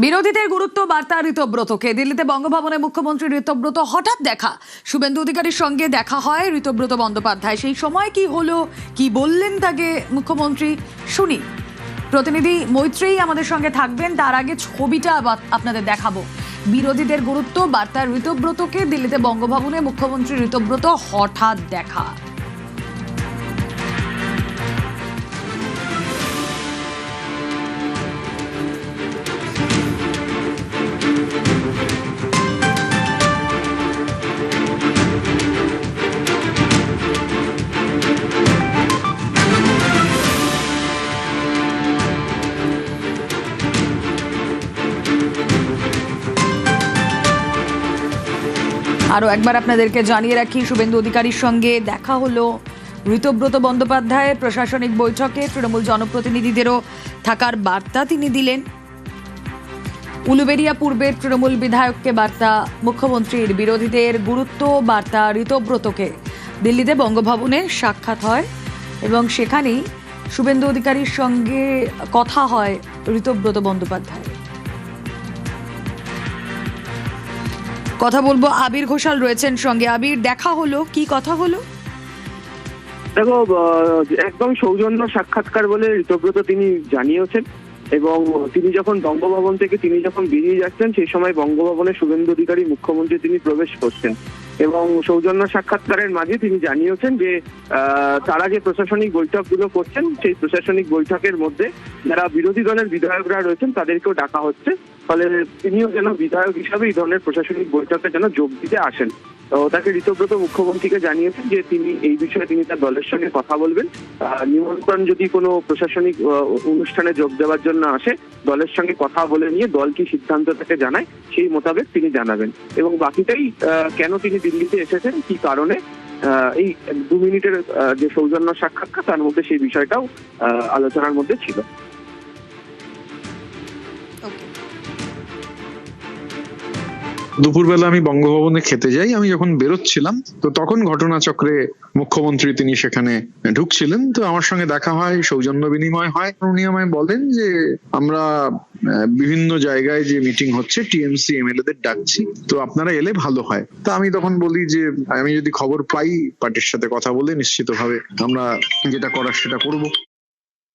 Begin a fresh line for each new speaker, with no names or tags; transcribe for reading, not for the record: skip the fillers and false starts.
বিরোধীদের গুরুত্ব বার্তা ঋতব্রতকে। দিল্লিতে বঙ্গভবনে মুখ্যমন্ত্রী ঋতব্রত হঠাৎ দেখা, শুভেন্দু অধিকারীর সঙ্গে দেখা হয় ঋতব্রত বন্দ্যোপাধ্যায়। সেই সময় কি হলো, কি বললেন তাকে মুখ্যমন্ত্রী, শুনি। প্রতিনিধি মৈত্রেয়ী আমাদের সঙ্গে থাকবেন, তার আগে ছবিটা আপনাদের দেখাবো। বিরোধীদের গুরুত্ব বার্তা ঋতব্রতকে, দিল্লিতে বঙ্গভবনে মুখ্যমন্ত্রী ঋতব্রত হঠাৎ দেখা। আরও একবার আপনাদেরকে জানিয়ে রাখি, শুভেন্দু অধিকারীর সঙ্গে দেখা হলো ঋতব্রত বন্দ্যোপাধ্যায়। প্রশাসনিক বৈঠকে তৃণমূল জনপ্রতিনিধিদেরও থাকার বার্তা তিনি দিলেন। উলুবেড়িয়া পূর্বের তৃণমূল বিধায়ককে বার্তা মুখ্যমন্ত্রীর, বিরোধীদের গুরুত্ব বার্তা ঋতব্রতকে। দিল্লিতে বঙ্গভবনে সাক্ষাৎ হয় এবং সেখানেই শুভেন্দু অধিকারীর সঙ্গে কথা হয় ঋতব্রত বন্দ্যোপাধ্যায়। কথা বলবো, আবির ঘোষাল রয়েছেন সঙ্গে। আবির, দেখা হলো, কি কথা হলো?
দেখো, একদম সৌজন্য সাক্ষাৎকার বলে ঋতব্রত তিনি জানিয়েছেন, এবং তিনি যখন বঙ্গভবন থেকে বেরিয়ে যাচ্ছেন সেই সময় বঙ্গভবনে শুভেন্দু অধিকারী মুখ্যমন্ত্রী তিনি প্রবেশ করছেন, এবং সৌজন্য সাক্ষাৎকারের মাঝে তিনি জানিয়েছেন যে তারা যে প্রশাসনিক বৈঠকগুলো করছেন সেই প্রশাসনিক বৈঠকের মধ্যে যারা বিরোধী দলের বিধায়করা রয়েছেন তাদেরকেও ডাকা হচ্ছে, ফলে তিনিও যেন বিধায়ক হিসাবে এই ধরনের প্রশাসনিক বৈঠকে যেন যোগ দিতে আসেন। তো তাকে ঋতব্রত মুখ্যমন্ত্রীকে জানিয়েছেন যে তিনি এই বিষয়ে তিনি তার দলের সঙ্গে কথা বলবেন। নিমন্ত্রণ যদি কোনো প্রশাসনিক অনুষ্ঠানে যোগ দেওয়ার জন্য আসে, দলের সঙ্গে কথা বলে নিয়ে দল কি সিদ্ধান্ত তাকে জানায় সেই মোতাবেক তিনি জানাবেন, এবং বাকিটাই কেন তিনি দিল্লিতে এসেছেন, কি কারণে, এই 2 মিনিটের যে সৌজন্য সাক্ষাৎকার তার মধ্যে সেই বিষয়টাও আলোচনার মধ্যে ছিল।
দুপুরবেলা আমি বঙ্গভবনে খেতে যাই। আমি যখন বেরোচ্ছিলাম তো তখন ঘটনাচক্রে মুখ্যমন্ত্রী তিনি সেখানে ঢুকছিলেন। তো আমার সঙ্গে দেখা হয়, সৌজন্য বিনিময় হয়। উনি আমায় বলেন যে আমরা বিভিন্ন জায়গায় যে মিটিং হচ্ছে টিএমসি এমএলএ দের ডাকছি, তো আপনারা এলে ভালো হয়। তো আমি তখন বলি যে আমি যদি খবর পাই পার্টির সাথে কথা বলে নিশ্চিতভাবে আমরা যেটা করার সেটা করব।